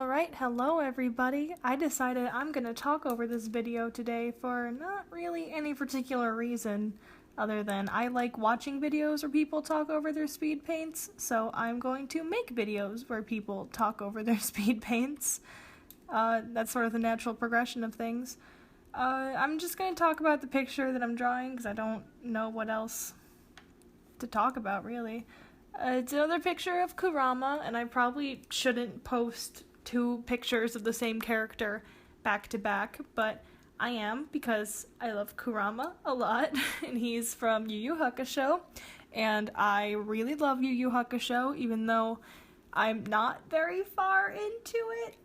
Alright, hello everybody. I decided I'm going to talk over this video today for not really any particular reason other than I like watching videos where people talk over their speed paints, so I'm going to make videos where people talk over their speed paints. That's sort of the natural progression of things. I'm just going to talk about the picture that I'm drawing because I don't know what else to talk about really. It's another picture of Kurama, and I probably shouldn't post two pictures of the same character back to back, but I am because I love Kurama a lot, and he's from Yu Yu Hakusho, and I really love Yu Yu Hakusho, even though I'm not very far into it.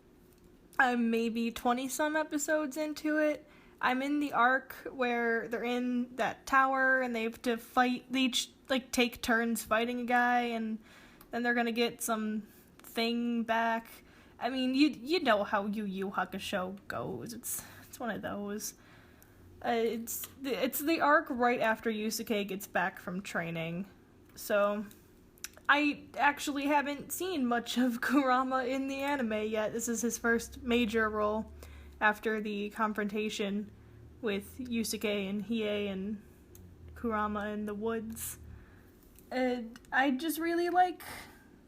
I'm maybe 20-some episodes into it. I'm in the arc where they're in that tower, and they have to fight, they each, take turns fighting a guy, and then they're gonna get some thing back. I mean, you know how Yu Yu Hakusho goes. It's one of those. It's the arc right after Yusuke gets back from training. So, I actually haven't seen much of Kurama in the anime yet. This is his first major role after the confrontation with Yusuke and Hiei and Kurama in the woods. I just really like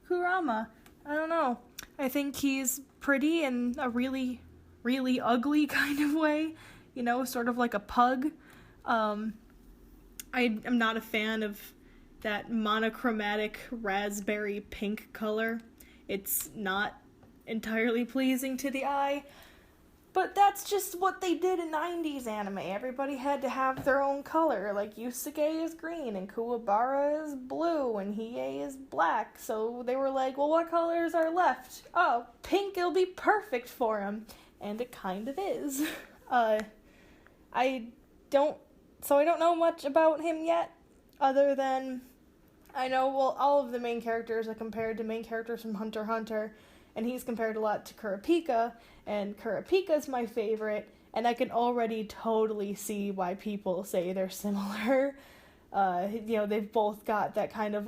Kurama. I don't know. I think he's pretty in a really, really ugly kind of way. You know, sort of like a pug. I am not a fan of that monochromatic raspberry pink color. It's not entirely pleasing to the eye. But that's just what they did in 90s anime. Everybody had to have their own color. Like, Yusuke is green, and Kuwabara is blue, and Hiei is black. So they were like, well, what colors are left? Oh, pink, it'll be perfect for him. And it kind of is. I don't know much about him yet, other than I know, well, all of the main characters are compared to main characters from Hunter x Hunter, and he's compared a lot to Kurapika, and Kurapika's my favorite, and I can already totally see why people say they're similar. They've both got that kind of,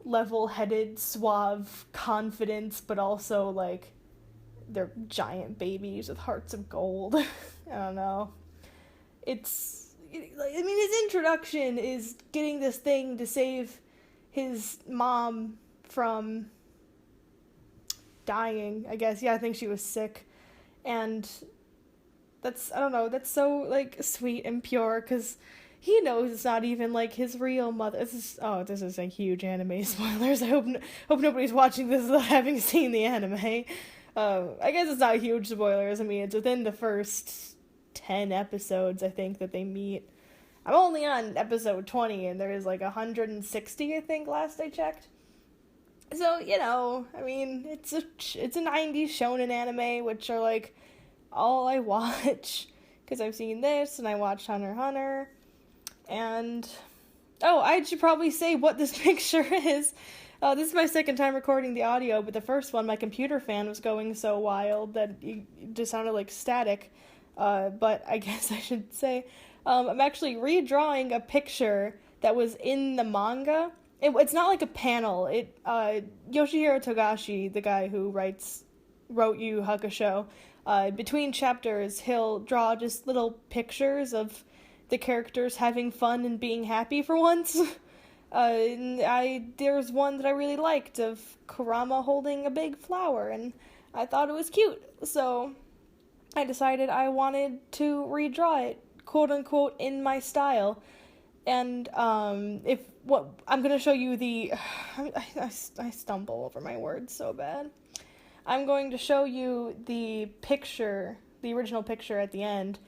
level-headed, suave confidence, but also, they're giant babies with hearts of gold. I don't know. His introduction is getting this thing to save his mom from dying, I guess. Yeah, I think she was sick. And that's so, sweet and pure, because he knows it's not even, his real mother. This is a huge anime spoilers. I hope nobody's watching this without having seen the anime. I guess it's not huge spoilers. I mean, it's within the first 10 episodes, I think, that they meet. I'm only on episode 20, and there is 160, I think, last I checked. So, it's a 90s shonen anime, which are, all I watch, because I've seen this, and I watched Hunter x Hunter, and, I should probably say what this picture is. This is my second time recording the audio, but the first one, my computer fan was going so wild that it just sounded static, but I guess I should say, I'm actually redrawing a picture that was in the manga. It's not a panel. Yoshihiro Togashi, the guy who wrote Yu Yu Hakusho, between chapters, he'll draw just little pictures of the characters having fun and being happy for once. There's one that I really liked of Kurama holding a big flower, and I thought it was cute. So I decided I wanted to redraw it, quote unquote, in my style. And I'm gonna show you I stumble over my words so bad. I'm going to show you the picture, the original picture at the end,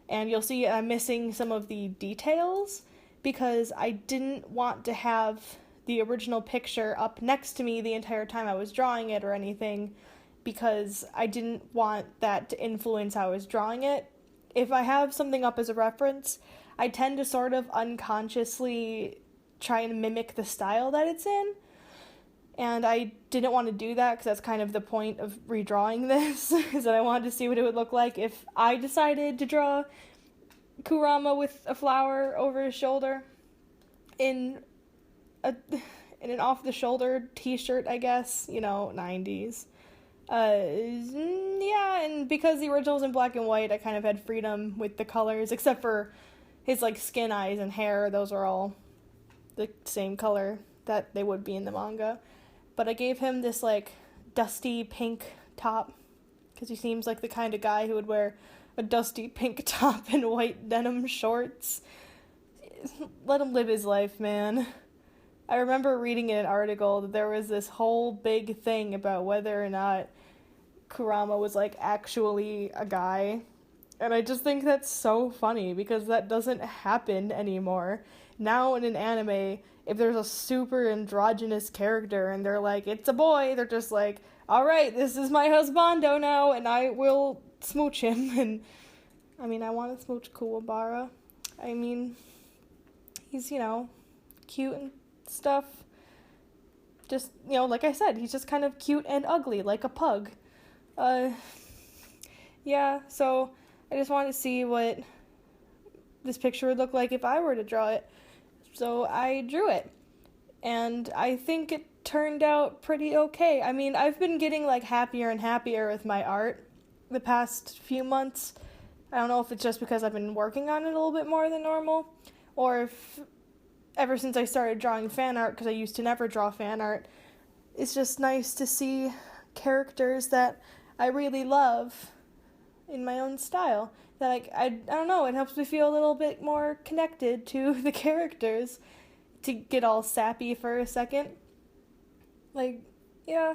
and you'll see I'm missing some of the details because I didn't want to have the original picture up next to me the entire time I was drawing it or anything, because I didn't want that to influence how I was drawing it. If I have something up as a reference, I tend to sort of unconsciously try and mimic the style that it's in, and I didn't want to do that because that's kind of the point of redrawing this, is that I wanted to see what it would look like if I decided to draw Kurama with a flower over his shoulder in an off-the-shoulder t-shirt, I guess, 90s. Yeah, and because the original's in black and white, I kind of had freedom with the colors, except for his, like, skin, eyes, and hair. Those are all the same color that they would be in the manga. But I gave him this, like, dusty pink top, because he seems like the kind of guy who would wear a dusty pink top and white denim shorts. Let him live his life, man. I remember reading in an article that there was this whole big thing about whether or not Kurama was, like, actually a guy. And I just think that's so funny, because that doesn't happen anymore. Now in an anime, if there's a super androgynous character and they're like, it's a boy, they're just like, alright, this is my husbando now, and I will smooch him. And, I mean, I want to smooch Kuwabara. I mean, he's, cute and stuff. Just, like I said, he's just kind of cute and ugly, like a pug. Yeah, so I just wanted to see what this picture would look like if I were to draw it. So I drew it. And I think it turned out pretty okay. I mean, I've been getting, like, happier and happier with my art the past few months. I don't know if it's just because I've been working on it a little bit more than normal, or if ever since I started drawing fan art, because I used to never draw fan art, it's just nice to see characters that I really love in my own style. That I don't know, it helps me feel a little bit more connected to the characters, to get all sappy for a second. Like, yeah.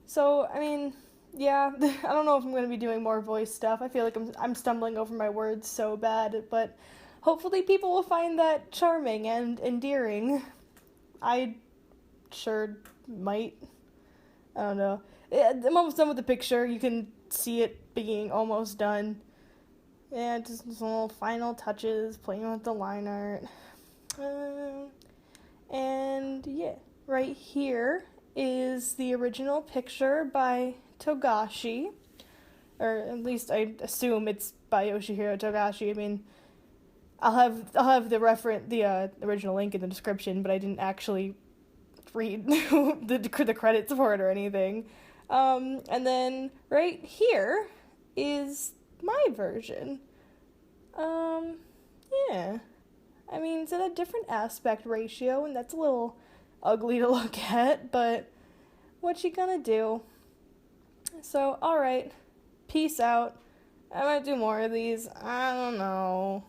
So, I mean, yeah, I don't know if I'm going to be doing more voice stuff. I feel like I'm stumbling over my words so bad, but hopefully people will find that charming and endearing. I sure might. I don't know. I'm almost done with the picture. You can see it being almost done. Yeah, just some little final touches, playing with the line art. And yeah, right here is the original picture by Togashi. Or at least I assume it's by Yoshihiro Togashi. I mean, I'll have the original link in the description, but I didn't actually read the credits for it or anything. And then right here is my version. Yeah. I mean, it's at a different aspect ratio, and that's a little ugly to look at, but what you gonna do? So, alright. Peace out. I might do more of these. I don't know.